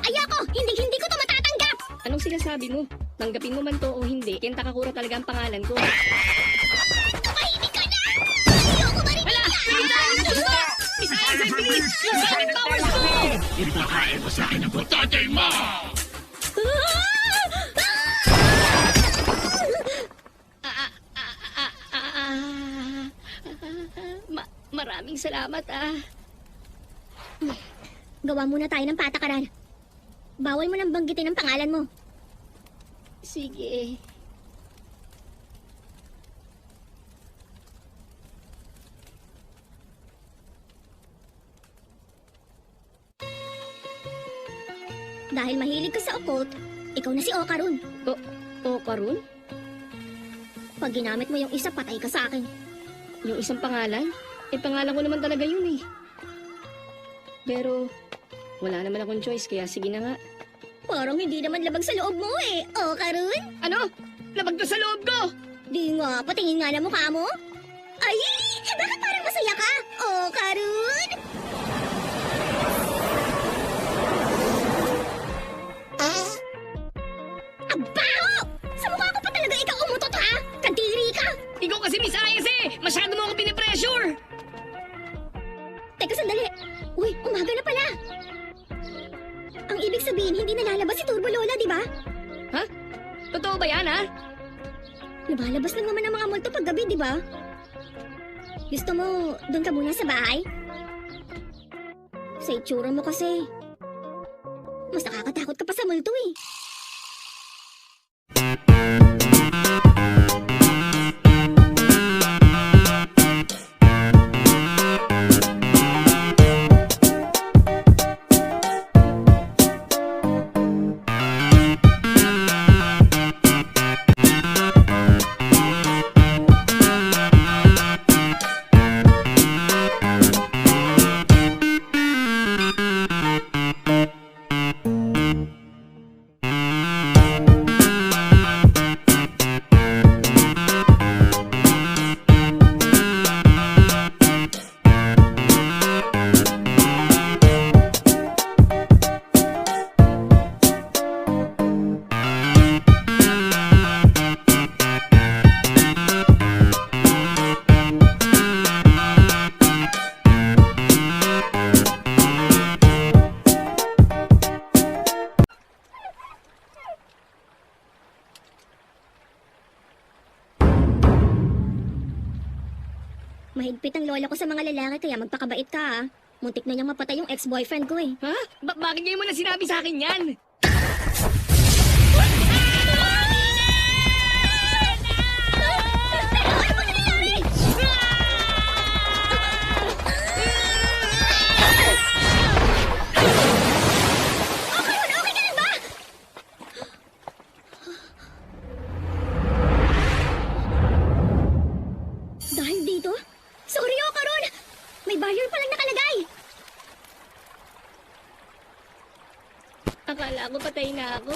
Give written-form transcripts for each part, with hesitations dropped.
Ayoko! Hindi ko to matatanggap! Anong sinasabi mo? Tanggapin mo man to o hindi, Kenta Kakura talaga ang pangalan ko. Tumahimik ka na! Ayoko marinig Hala! Bisaya sa bilis! Yung solid powers ko! Ipakain mo sa akin ang tatay mo! Maraming salamat Gawa muna tayo ng patakaran. Bawal mo nang banggitin ang pangalan mo. Sige. Dahil mahilig ka sa occult, ikaw na si Okarun. O Karun? Pag ginamit mo yung isa, patay ka sa akin. Yung isang pangalan? Pangalan ko naman talaga yun Pero, wala naman akong choice, kaya sige na nga. Parang hindi naman labag sa loob mo Okarun? Ano? Labag to sa loob ko! Di nga, patingin nga na mukha mo. Ay, bakit parang masaya ka? Okarun? Abaho! Sa mukha ko pa talaga ikaw umutot ha? Kadiri ka! Ikaw kasi Misayas Masyado mo ako pinipressure! Teka sandali. Uy, umaga na pala. Ang ibig sabihin, hindi nalalabas si Turbo Lola, di ba? Ha? Totoo ba yan Lumalabas lang naman ang mga multo pag gabi, di ba? Gusto mo, doon ka muna sa bahay? Sa itsura mo kasi, mas nakakatakot ka pa sa multo Mahigpit ang lola ko sa mga lalaki kaya magpakabait ka Muntik na niyang mapatay yung ex-boyfriend ko Ha? Bakit ngayon mo na sinabi sa akin yan? Ano ba nangyayari? Okay ka lang ba? Dahil dito? Sorry, Okarun! May barrier palang nakalagay! Akala ko patay na ako.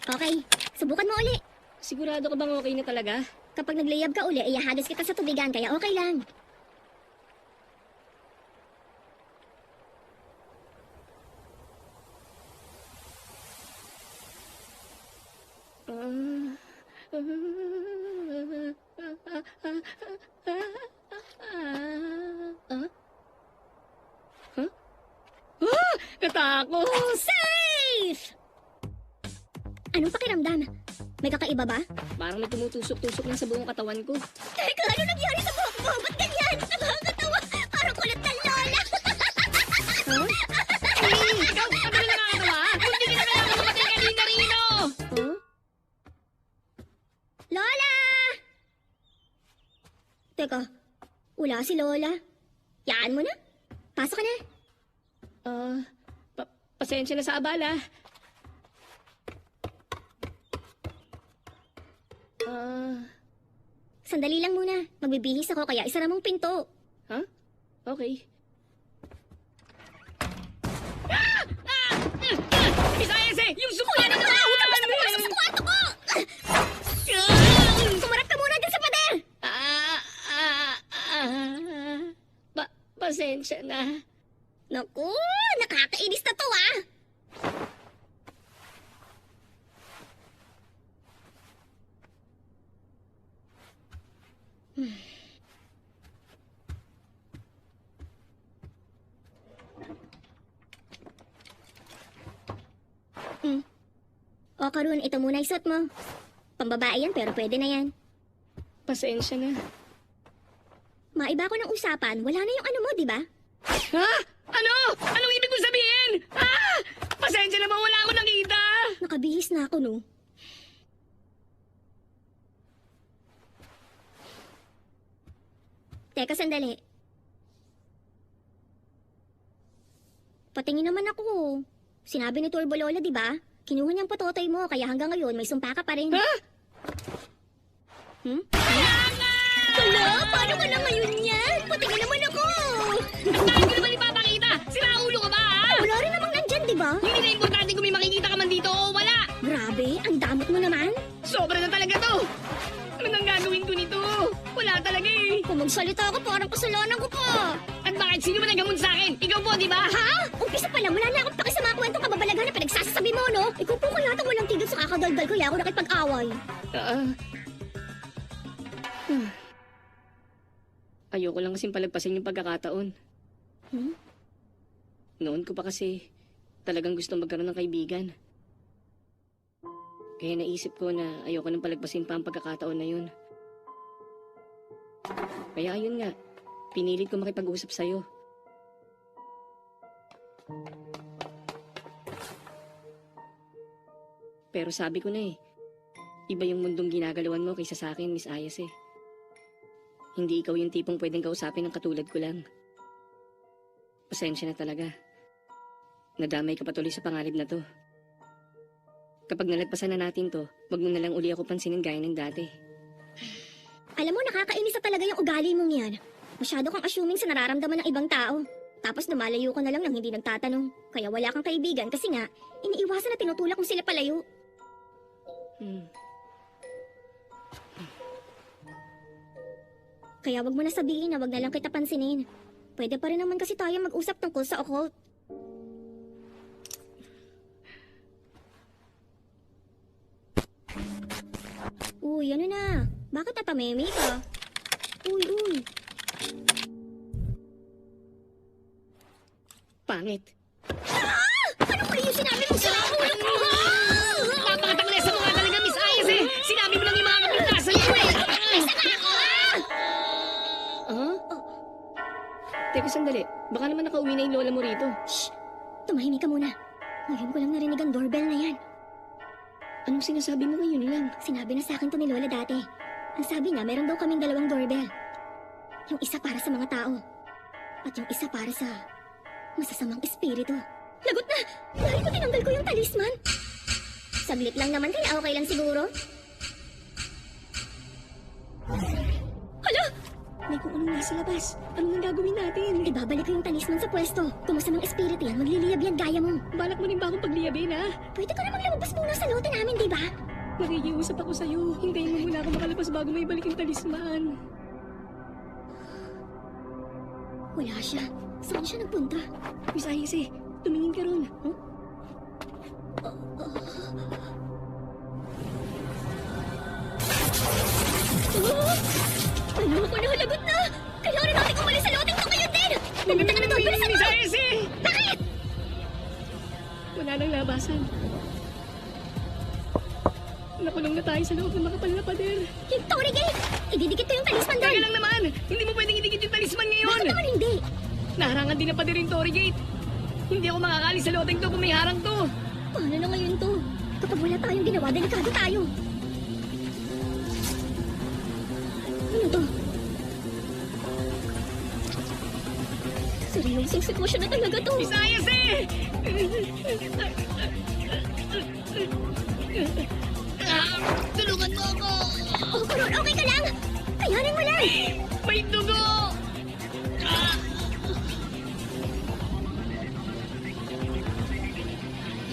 Okay, subukan mo uli. Sigurado ka bang okay na talaga? Kapag naglayab ka uli, iahagis kita sa tubigan, kaya okay lang. Katakot! Safe! Anong pakiramdam? May kakaiba ba? Parang may tumutusok-tusok na sa buong katawan ko. Teka, ano nangyari sa buhok mo? Ba't ganyan? Nakakatawa. Parang kulit na lola. Ikaw, ano na nakakatawa? Hindi ka na kailangan mamatay kanina rino! Lola! Teka, wala si Lola. Yaan mo na. Pasok ka na. Pasensya na sa abala. Sandali lang muna. Magbibihis ako kaya isara mong pinto. Ha? Okay. Bisayas yung suka na Huwag ka sa kwarto ko! Kumarap ka muna dyan sa pader! Pasensya na. Naku, nakakainis na to ah! O Karun, ito muna isot mo. Pambabae yan pero pwede na yan. Pasensya na. Maiba ko ng usapan, wala na yung ano mo, di ba? Ha? Ano? Anong ibig mong sabihin? Ha? Pasensya na ba wala ako nakita? Nakabihis na ako, no? Teka, sandali. Patingin naman ako. Sinabi ni Turbo Lola, di ba? Kinuha niyang patotoy mo, kaya hanggang ngayon may sumpa ka pa rin. Ha? Hmm? Hala, paano ka na ngayon yan? Patingin naman ako! Ang dami ko naman ipapakita! Sira ulo ka ba, ha? Wala rin namang nandyan, di ba? Hindi na importante kung may makikita ka man dito o wala! Grabe, ang damot mo naman. Sobra na talaga to! Ano nang gagawin ko nito? Wala talaga eh! Kung magsalita ka, parang kasalanan ko pa. At bakit sino ba naghamon sa akin? Ikaw po, di ba? Ha? Umpisa pa lang, wala na akong paki sa mga kwentong kababalaghan na pinagsasasabi mo, no? Ikaw po kaya itong walang tigil sa kakadaldal kaya ako nakipag-away. Ayoko lang kasing palagpasin yung pagkakataon. Hmm? Noon ko pa kasi talagang gusto magkaroon ng kaibigan. Kaya naisip ko na ayoko nang palagpasin pa ang pagkakataon na yun. Kaya ayun nga, pinilit ko makipag-usap sa'yo. Pero sabi ko na iba yung mundong ginagalawan mo kaysa sa akin, Miss Ayas eh. Hindi ikaw yung tipong pwedeng kausapin ng katulad ko lang. Pasensya na talaga. Nadamay ka patuloy sa pangarib na to. Kapag nalagpasan na natin to, wag mo na lang uli ako pansinin gaya ng dati. Alam mo, nakakainis na talaga yung ugali mong yan. Masyado kang assuming sa nararamdaman ng ibang tao. Tapos lumalayo ka na lang nang hindi nagtatanong. Kaya wala kang kaibigan kasi nga, iniiwasan na tinutulak kung sila palayo. Kaya wag mo na sabihin na wag na lang kita pansinin. Pwede pa rin naman kasi tayo mag-usap tungkol sa occult. Uy, ano na? Bakit napameme ka? Uy. Pangit. Ano ba yung sinabi mo sa ulo ko? Napakataklesa mo nga talaga, Miss Ayas eh! Sinabi mo lang yung mga kapintasan ko eh! Ah? Teka sandali, baka naman nakauwi na yung lola mo rito. Shh! Tumahimik ka muna. Ngayon ko lang narinig ang doorbell na yan. Anong sinasabi mo ngayon lang? Sinabi na sa akin to ni Lola dati. Ang sabi niya, meron daw kaming 2 doorbell. Yung isa para sa mga tao. At yung isa para sa masasamang espiritu. Lagot na! Dahil ko tinanggal ko yung talisman. Saglit lang naman kaya okay lang siguro. Hala! May kung anong nasa labas. Ano nang gagawin natin? Ibabalik ko yung talisman sa pwesto. Kung masamang espiritu yan, magliliyab yan gaya mo. Balak mo rin ba akong pagliyabin, ha? Pwede ka namang lumabas muna sa lote namin, di ba? Nakikiusap ako sa'yo. Hintayin mo muna ako makalabas bago may balik yung talisman. Wala siya. Saan siya nagpunta? Miss Ayas eh, tumingin ka ron. Huh? Ano ko nahalagot na? Kailangan natin umalis sa loteng to ngayon din! Nandito ka na doon! Bilisan Miss mo! Ayas eh! Bakit? Wala nang labasan. Nakulong na tayo sa loob ng makapal na pader. Yung Tory Gate! Ididikit ko yung talisman doon! Teka lang naman! Hindi mo pwedeng idikit yung talisman ngayon! Bakit naman hindi? Naharangan din ang pader yung Tory Gate. Hindi ako makakali sa loteng to kung may harang to. Paano na ngayon to? Kapag wala tayong ginawa, delikado tayo. Ano to? Seryosong sitwasyon na talaga to. Miss Ayas eh! Tulungan mo ako! Oh, Kurun, okay ka lang? Kayanin mo lang! May dugo!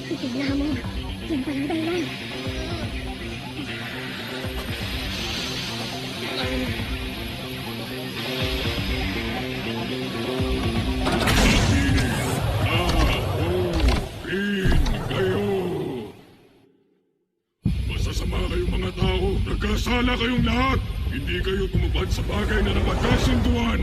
Itignan mo. Yan palang dahilan. Bahala kayong lahat! Hindi kayo tumupad sa bagay na napagkasunduan!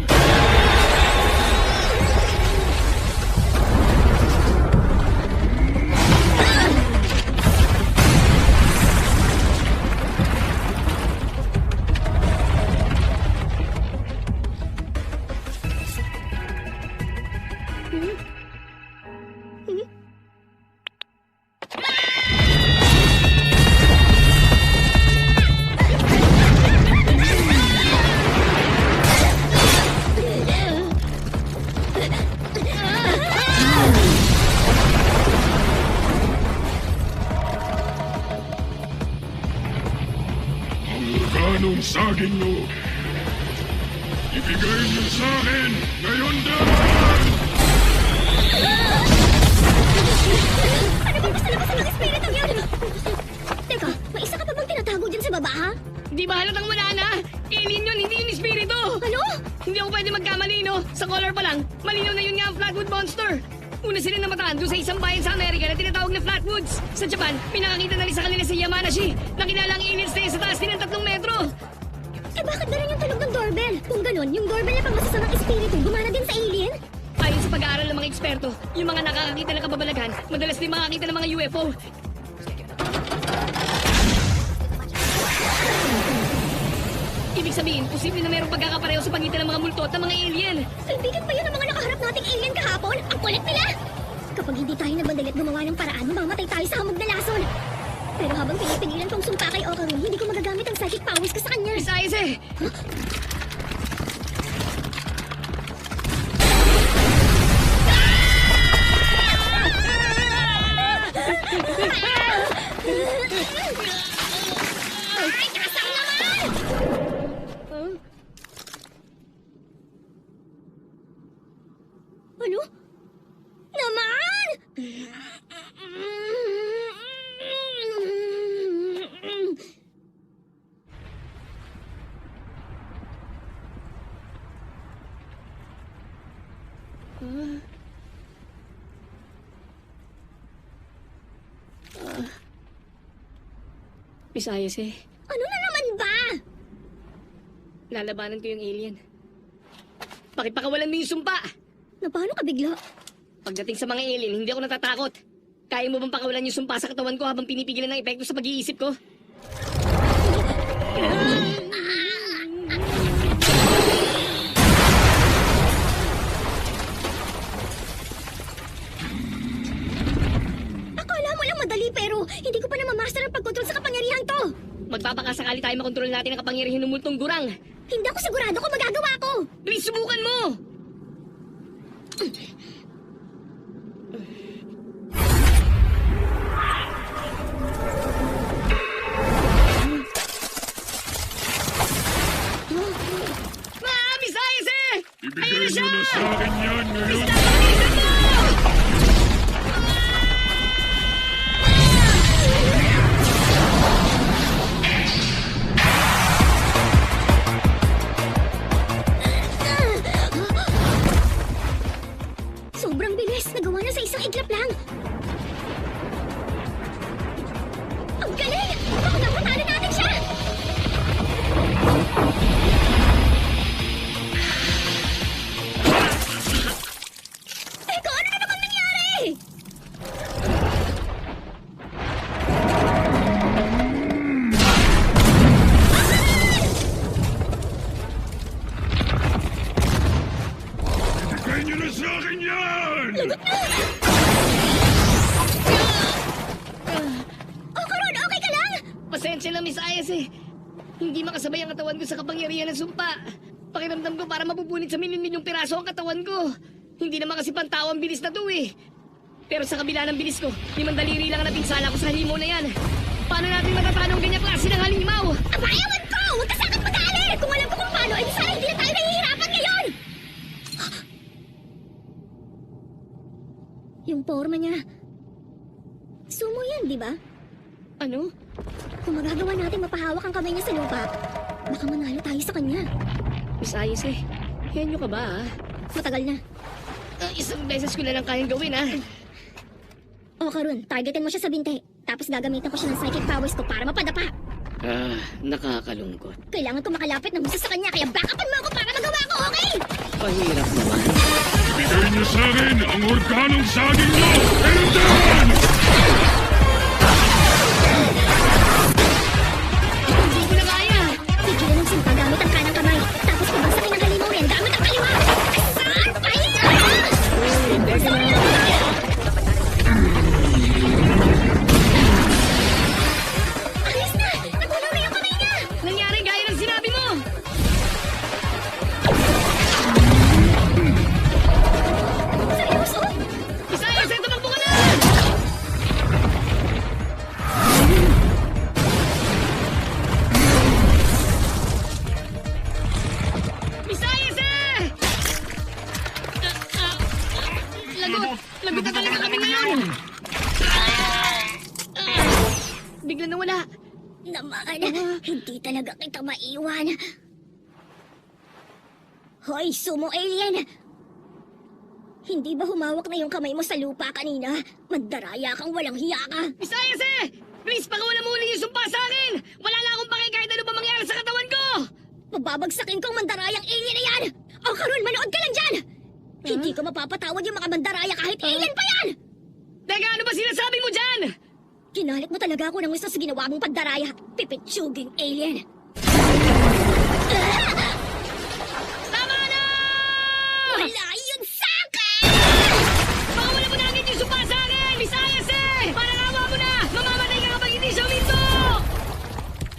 Ang organong saging nyo! Ibigay niyo sa akin ngayon dapat! Ano bang gusto labasan ng espiritu yun? Teka, may isa ka pa bang tinatago dyan sa baba, ha? Di ba halatang wala na? Alien yun, hindi yun espiritu! Ano? Hindi ako pwede magkamali, no? Sa color pa lang, malinaw na yun nga ang Flatwood Monster. Una sila namataan doon sa isang bayan sa Amerika na tinatawag na Flatwoods. Sa Japan, pinakakita na rin sa kanila si Yamanashi na kilala ang aliens na yun sa taas din ng 3 metro. Eh bakit ganun yung tunog ng doorbell? Kung ganun, yung doorbell na pangmasasamang espiritu, gumana din sa alien? Ayon sa pag-aaral ng mga eksperto, yung mga nakakakita ng kababalaghan, madalas din makakita ng mga UFO. Ibig sabihin, posible na mayroong pagkakapareho sa pagitan ng mga multo at ng mga alien. Kaibigan pa yun ang mga nakaharap nating alien kahapon? Ang kulit nila! Kapag hindi tayo nagmadali at gumawa ng paraan, mamamatay tayo sa hamog na lason. Pero habang pinipigilan kong sumpa kay Okarin, hindi ko magagamit ang psychic powers ko sa kanya. Miss Ayase! Ay, kasang naman! Ano? Naman! Miss Ayase, Ano na naman ba? lalabanan ko yung alien. Pakipakawalan mo yung sumpa! Na paano ka bigla? Pagdating sa mga alien, hindi ako natatakot. Kaya mo bang pakawalan yung sumpa sa katawan ko habang pinipigilan ng epekto sa pag-iisip ko? Akala mo lang madali pero hindi ko pa namamaster ang pagkontrol sa kapangyarihan to. Magpapakasakali tayo makontrol natin ang kapangyarihan ng multong gurang. Hindi ako sigurado kung magagawa ko. Please, subukan mo! Miss Ayase! Ibigay niyo na sa akin yan ngayon! Sobrang bilis. Nagawa na sa isang iglap lang. Ang galing! Baka napatalo natin siya! Teka, ano na naman nangyari? Ibigay niyo na sa akin yan! Oh, Karon, okay ka lang? Pasensya na, Miss Ayase. Hindi makasabay ang katawan ko sa kapangyarihan ng sumpa. Pakiramdam ko para mapupunit sa milyon-milyong piraso ang katawan ko. Hindi naman kasi pantao ang bilis na to eh. Pero sa kabila ng bilis ko, 5 daliri lang ang napinsala ko sa halimaw na yan. Paano natin matatanong ganyang klase ng halimaw? Aba, ewan ko! Huwag ka sa akin mag-aalit! Kung alam ko kung paano, edi sana hindi na tayo nahihirapan ngayon! Yung forma niya. Sumo yan, di ba? Ano? Kung magagawa natin mapahawak ang kamay niya sa lupa, baka manalo tayo sa kanya. Miss Ayase, henyo ka ba ah? Matagal na. Isang beses ko na lang kayang gawin ah. O Karun, targetin mo siya sa binte. Tapos gagamitan ko siya ng psychic powers ko para mapadapa. Nakakalungkot. Kailangan ko makalapit ng gusto sa kanya, kaya backupan mo ako para magawa ko, okay? Mahirap naman. Bigay niyo sa akin ang organong saging niyo! Kailangan! Hindi ko na kaya. Tigilan ng simpa gamit ang kanang kamay. Tapos pabasakin ang halimunin gamit ang kaliwa. Saan pa yan? Teka na. Alis na! Nagulo na yung kamay niya! Nangyari gaya ng sinabi mo. Seryoso? Isayas, tumakbo ka na! Isayas Lagot! Lagot na talaga kami ngayon! Bigla na wala. Naman, hindi talaga kita maiwan. Hoy, sumo alien! Hindi ba humawak na yung kamay mo sa lupa kanina? Magdaraya kang walang hiya ka. Isayas Please, pakawalan mo ulit yung sumpa sa akin! Wala na akong pake kahit ano pa mangyari sa katawan ko! Mababagsakin ko ang mandarayang alien na yan! O Karol, manood ka lang dyan! Hindi ko mapapatawad yung mga mandaraya kahit alien pa yan! Teka, ano ba sinasabi mo dyan? Kinalit mo talaga ako ng gusto sa ginawa mong pandaraya, pipitsuging alien! Tama na! Wala yun sa akin! Pakawalan mo na agad yung sumpa sa akin! Isayas Parang awa mo na! Mamamatay ka kapag hindi siya uminto!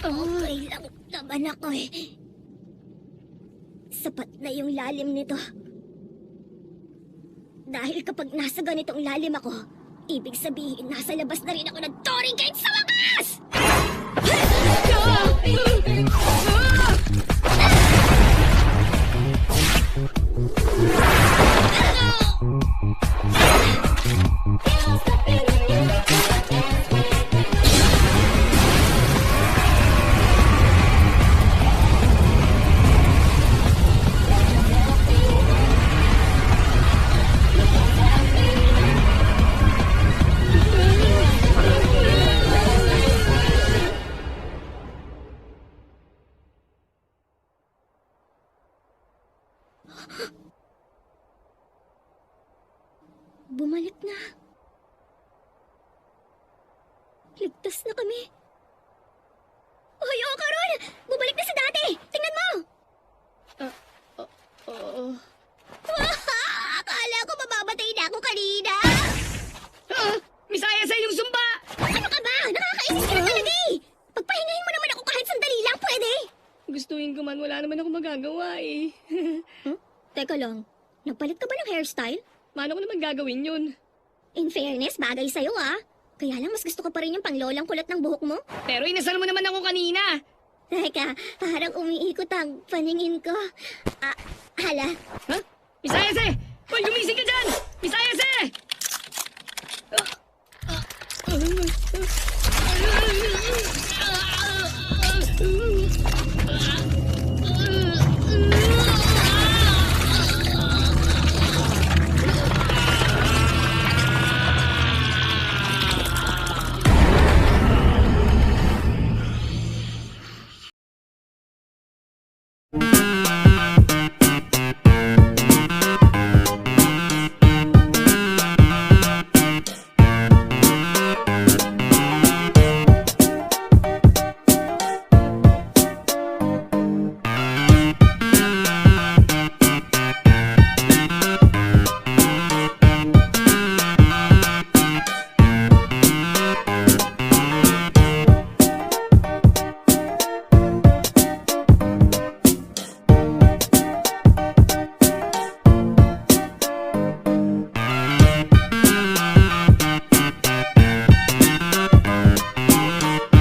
Okay lang naman ako eh. Sapat na yung lalim nito. Dahil kapag nasa ganitong lalim ako, ibig sabihin nasa labas na rin ako ng Torii Gate sa wakas! Bumalik na. Ligtas na kami. Hoy, Karol! Bumalik na sa dati! Tingnan mo! Oo. Akala ko mamamatay na ako kanina! Misayas yung sumpa! Ano ka ba? Nakakainis ka na talaga eh! Pagpahingahin mo naman ako kahit sandali lang, pwede? Gustuin ko man, wala naman ako magagawa eh. Teka lang, nagpalit ka ba ng hairstyle? Paano ko naman gagawin yun? In fairness, bagay sa'yo ah. Kaya lang mas gusto ko pa rin yung panglolang kulot ng buhok mo. Pero inasal mo naman ako kanina! Teka, parang umiikot ang paningin ko. Hala, Ha? Misayas Hoy, gumising ka dyan!